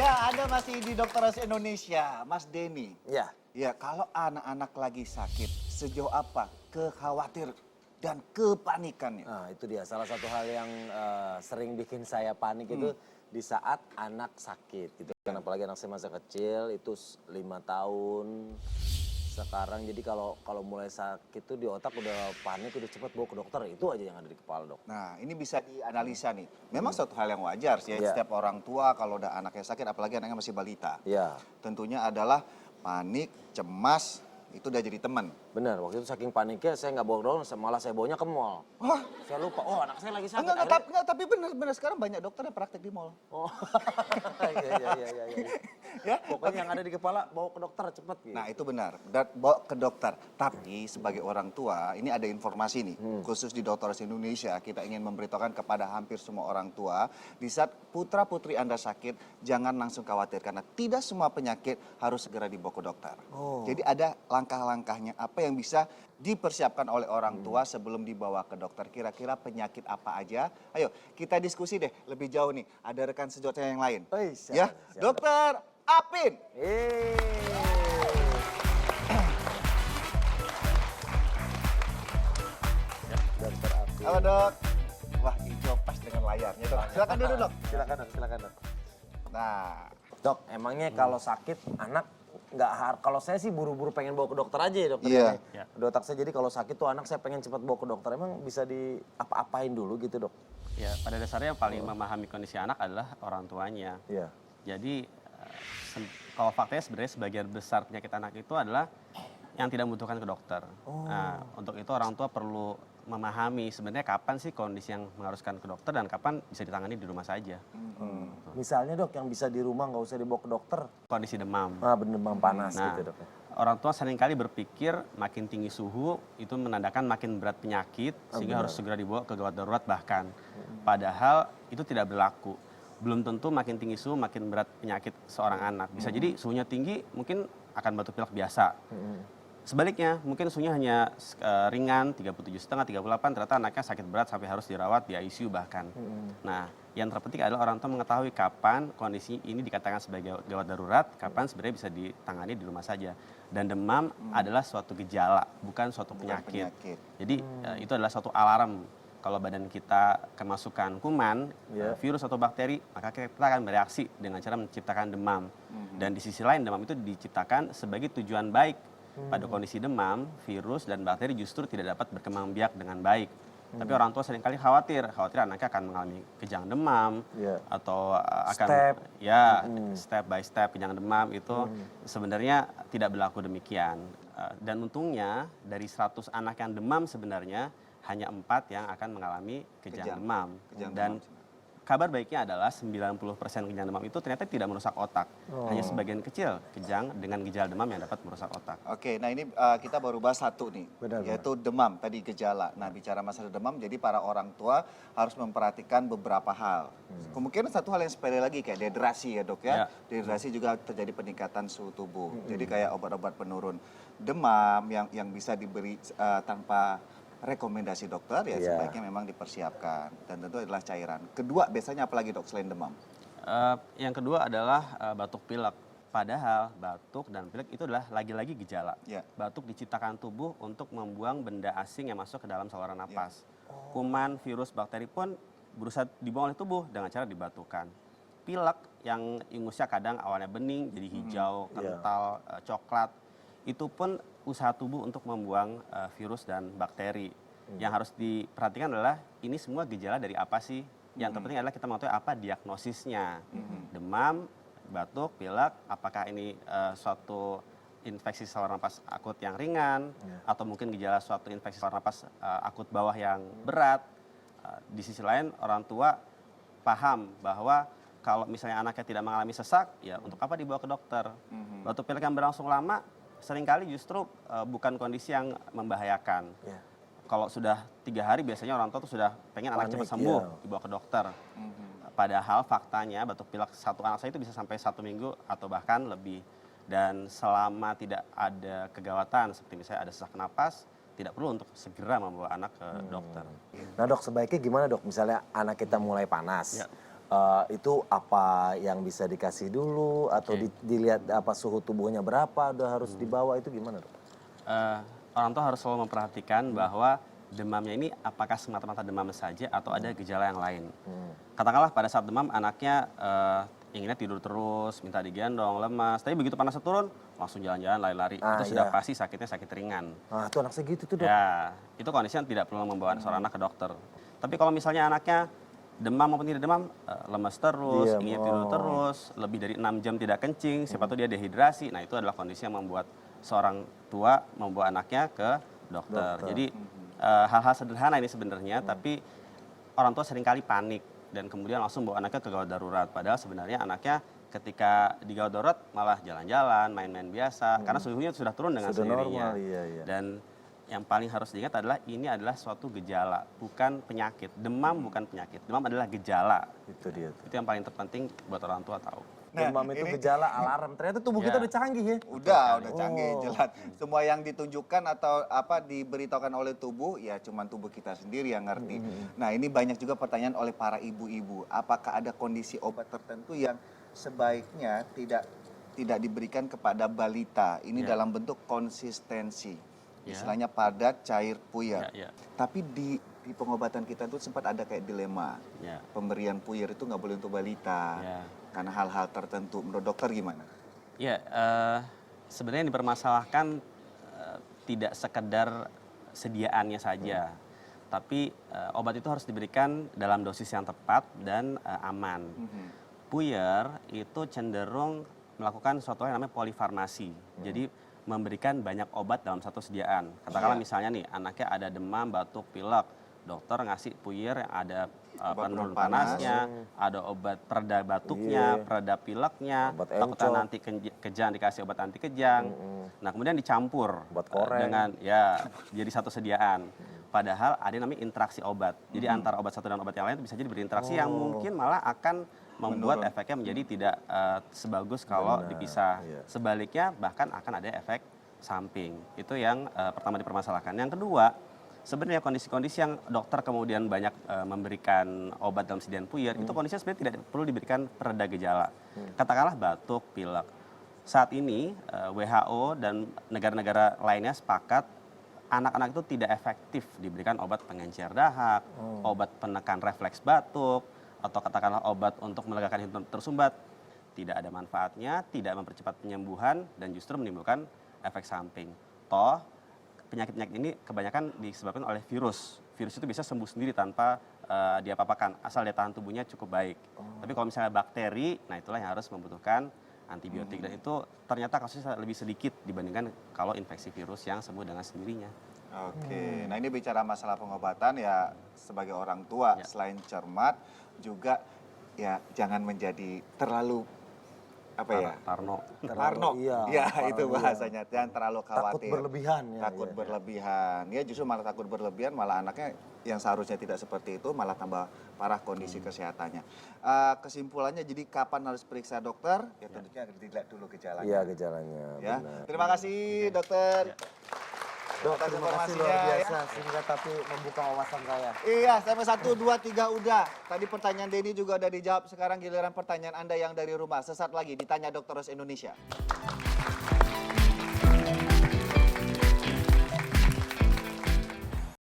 Ya, Anda masih di Dokter Indonesia, Mas Denny. Ya. Ya, kalau anak-anak lagi sakit, sejauh apa kekhawatiran dan kepanikannya? Nah, itu dia salah satu hal yang sering bikin saya panik itu di saat anak sakit gitu kan. Apalagi anak saya masih kecil itu 5 tahun sekarang. Jadi kalau mulai sakit tuh di otak udah panik, udah cepet bawa ke dokter. Itu aja yang ada di kepala, Dok. Nah, ini bisa dianalisa nih. Memang suatu hal yang wajar sih ya, Iya. setiap orang tua kalau udah anaknya sakit, apalagi anaknya masih balita. Iya. Tentunya adalah panik, cemas, itu udah jadi teman. Benar, waktu itu saking paniknya saya nggak bawa ke dokter, malah saya bawanya ke mall. Wah, Saya lupa, oh anak saya lagi sakit. enggak, tapi benar sekarang banyak dokter yang praktek di mall. Oh, iya. Ya, Pokoknya yang ada di kepala bawa ke dokter cepet gitu. nah itu benar, dan bawa ke dokter. Tapi sebagai orang tua, ini ada informasi nih, khusus di Dokter Indonesia, kita ingin memberitahukan kepada hampir semua orang tua, di saat putra putri Anda sakit, jangan langsung khawatir karena tidak semua penyakit harus segera dibawa ke dokter. Jadi ada langkah-langkahnya apa yang bisa dipersiapkan oleh orang tua sebelum dibawa ke dokter. Kira-kira penyakit apa aja? Ayo kita diskusi deh lebih jauh nih. Ada rekan sejawat saya yang lain. Oi, siap, Ya, siap. Dokter Apin. Dokter Api. Halo dok. Wah hijau pas dengan layarnya dok. Silakan dulu dok. Silakan dok. Nah, Dok, emangnya kalau sakit anak kalau saya sih buru-buru pengen bawa ke dokter aja ya dokter. Iya. Ya. Di otak saya jadi kalau sakit tuh anak saya pengen cepat bawa ke dokter. Emang bisa di apa-apain dulu gitu dok? Ya, pada dasarnya yang paling memahami kondisi anak adalah orang tuanya. Iya. Jadi, kalau faktanya sebenarnya sebagian besar penyakit anak itu adalah yang tidak membutuhkan ke dokter. Nah, untuk itu orang tua perlu memahami sebenarnya kapan sih kondisi yang mengharuskan ke dokter dan kapan bisa ditangani di rumah saja. Misalnya dok yang bisa di rumah nggak usah dibawa ke dokter. Kondisi demam. Ah bener demam panas Nah, gitu dok. orang tua seringkali berpikir makin tinggi suhu itu menandakan makin berat penyakit sehingga harus segera dibawa ke gawat darurat bahkan. Padahal itu tidak berlaku. Belum tentu makin tinggi suhu makin berat penyakit seorang anak. Bisa jadi suhunya tinggi mungkin akan batuk pilek biasa. Sebaliknya, mungkin suhunya hanya ringan, 37,5, 38, ternyata anaknya sakit berat sampai harus dirawat di ICU bahkan. Nah, yang terpenting adalah orang tua mengetahui kapan kondisi ini dikatakan sebagai gawat darurat, kapan sebenarnya bisa ditangani di rumah saja. Dan demam adalah suatu gejala, bukan suatu penyakit. Jadi, itu adalah suatu alarm. Kalau badan kita kemasukan kuman, virus atau bakteri, maka kita akan bereaksi dengan cara menciptakan demam. Dan di sisi lain, demam itu diciptakan sebagai tujuan baik. Pada kondisi demam, virus dan bakteri justru tidak dapat berkembang biak dengan baik. Tapi orang tua seringkali khawatir anaknya akan mengalami kejang demam atau akan step by step kejang demam itu sebenarnya tidak berlaku demikian. Dan untungnya dari 100 anak yang demam sebenarnya hanya 4 yang akan mengalami kejang demam. Dan kabar baiknya adalah 90% kejang demam itu ternyata tidak merusak otak. Hanya sebagian kecil kejang dengan gejala demam yang dapat merusak otak. Oke, nah ini kita baru bahas satu nih, yaitu demam, tadi gejala. Nah bicara masalah demam, jadi para orang tua harus memperhatikan beberapa hal. Kemungkinan satu hal yang sepele lagi kayak dehidrasi ya dok ya. Dehidrasi juga terjadi peningkatan suhu tubuh. Jadi kayak obat-obat penurun demam yang bisa diberi tanpa rekomendasi dokter ya sebaiknya memang dipersiapkan dan tentu adalah cairan. Kedua biasanya apalagi dok selain demam? Yang kedua adalah batuk pilek. Padahal batuk dan pilek itu adalah lagi-lagi gejala. Batuk diciptakan tubuh untuk membuang benda asing yang masuk ke dalam saluran napas. Kuman, virus, bakteri pun berusaha dibuang oleh tubuh dengan cara dibatukan. Pilek yang ingusnya kadang awalnya bening jadi hijau, kental, coklat. Itu pun usaha tubuh untuk membuang virus dan bakteri. Yang harus diperhatikan adalah ini semua gejala dari apa sih? Yang terpenting adalah kita mengetahui apa diagnosisnya. Demam, batuk, pilek, apakah ini suatu infeksi saluran napas akut yang ringan atau mungkin gejala suatu infeksi saluran napas akut bawah yang berat. Di sisi lain orang tua paham bahwa kalau misalnya anaknya tidak mengalami sesak, ya untuk apa dibawa ke dokter? Batuk pilek yang berlangsung lama seringkali justru bukan kondisi yang membahayakan. Kalau sudah 3 hari biasanya orang tua tuh sudah pengen anak cepat sembuh, dibawa ke dokter. Padahal faktanya batuk pilek satu anak saya itu bisa sampai 1 minggu atau bahkan lebih. Dan selama tidak ada kegawatan seperti misalnya ada sesak napas, tidak perlu untuk segera membawa anak ke dokter. Nah dok, sebaiknya gimana dok? Misalnya anak kita mulai panas, Itu apa yang bisa dikasih dulu atau dilihat apa suhu tubuhnya berapa udah harus dibawa itu gimana dok? Orang tua harus selalu memperhatikan bahwa demamnya ini apakah semata-mata demam saja atau ada gejala yang lain. Katakanlah pada saat demam anaknya inginnya tidur terus, minta digendong, lemas. Tapi begitu panasnya turun, langsung jalan-jalan, lari-lari. Itu sudah pasti sakitnya sakit ringan. Itu anak segitu tuh dok. Ya, itu kondisinya tidak perlu membawa seorang anak ke dokter. Tapi kalau misalnya anaknya demam maupun tidak demam, lemas terus, inginnya tidur terus, lebih dari 6 jam tidak kencing, siapa tahu dia dehidrasi. Nah itu adalah kondisi yang membuat seorang tua membawa anaknya ke dokter. Jadi hal-hal sederhana ini sebenarnya, tapi orang tua seringkali panik dan kemudian langsung bawa anaknya ke gawat darurat. Padahal sebenarnya anaknya ketika di gawat darurat malah jalan-jalan, main-main biasa, karena suhunya sudah turun dengan sendirinya. Iya. Dan yang paling harus diingat adalah ini adalah suatu gejala, bukan penyakit. Demam bukan penyakit, demam adalah gejala. Itu dia. Itu yang paling terpenting buat orang tua tahu. Demam itu gejala alarm. Ternyata tubuh kita udah canggih ya. Udah canggih, jelas. Semua yang ditunjukkan atau apa diberitakan oleh tubuh, ya cuman tubuh kita sendiri yang ngerti. Nah ini banyak juga pertanyaan oleh para ibu-ibu. Apakah ada kondisi obat tertentu yang sebaiknya tidak diberikan kepada balita? Ini dalam bentuk konsistensi. Istilahnya padat, cair, puyer. Tapi di pengobatan kita tuh sempat ada kayak dilema. Pemberian puyer itu nggak boleh untuk balita. Karena hal-hal tertentu. Menurut dokter gimana? Ya, sebenarnya yang dipermasalahkan tidak sekedar sediaannya saja. Tapi obat itu harus diberikan dalam dosis yang tepat dan aman. Puyer itu cenderung melakukan suatu yang namanya polifarmasi. Jadi memberikan banyak obat dalam satu sediaan. Katakanlah misalnya nih, anaknya ada demam, batuk, pilek. Dokter ngasih puyer yang ada penurun panasnya, ada obat pereda batuknya, pereda pileknya, takutnya nanti kejang dikasih obat anti kejang. Nah kemudian dicampur dengan jadi satu sediaan. Padahal ada yang namanya interaksi obat. Jadi antara obat satu dan obat yang lain itu bisa jadi berinteraksi yang mungkin malah akan membuat efeknya menjadi tidak sebagus kalau dipisah. Sebaliknya bahkan akan ada efek samping. Itu yang pertama dipermasalahkan. Yang kedua, sebenarnya kondisi-kondisi yang dokter kemudian banyak memberikan obat dalam sediaan puyer, itu kondisinya sebenarnya tidak perlu diberikan pereda gejala. Katakanlah batuk, pilek. Saat ini WHO dan negara-negara lainnya sepakat anak-anak itu tidak efektif diberikan obat pengencer dahak, obat penekan refleks batuk, atau katakanlah obat untuk melegakan hidup tersumbat. Tidak ada manfaatnya, tidak mempercepat penyembuhan, dan justru menimbulkan efek samping. Toh, penyakit-penyakit ini kebanyakan disebabkan oleh virus. Virus itu bisa sembuh sendiri tanpa diapa-apakan, asal daya tahan tubuhnya cukup baik. Tapi kalau misalnya bakteri, nah itulah yang harus membutuhkan antibiotik. Dan itu ternyata kasusnya lebih sedikit dibandingkan kalau infeksi virus yang sembuh dengan sendirinya. Nah ini bicara masalah pengobatan ya sebagai orang tua selain cermat juga ya jangan menjadi terlalu Parno. Iya, itu bahasanya. Jangan terlalu khawatir. Takut berlebihan. Takut berlebihan. Ya justru malah takut berlebihan, malah anaknya yang seharusnya tidak seperti itu malah tambah parah kondisi kesehatannya. Kesimpulannya jadi kapan harus periksa dokter? Ya tentunya dilihat dulu gejalanya. Iya gejalanya. Ya. Terima kasih dokter. Dok, terima kasih luar biasa sehingga tapi membuka wawasan saya. Iya, sampai 1, 2, 3 udah. Tadi pertanyaan Denny juga udah dijawab. Sekarang giliran pertanyaan Anda yang dari rumah. Sesaat lagi ditanya Dokter Ros Indonesia.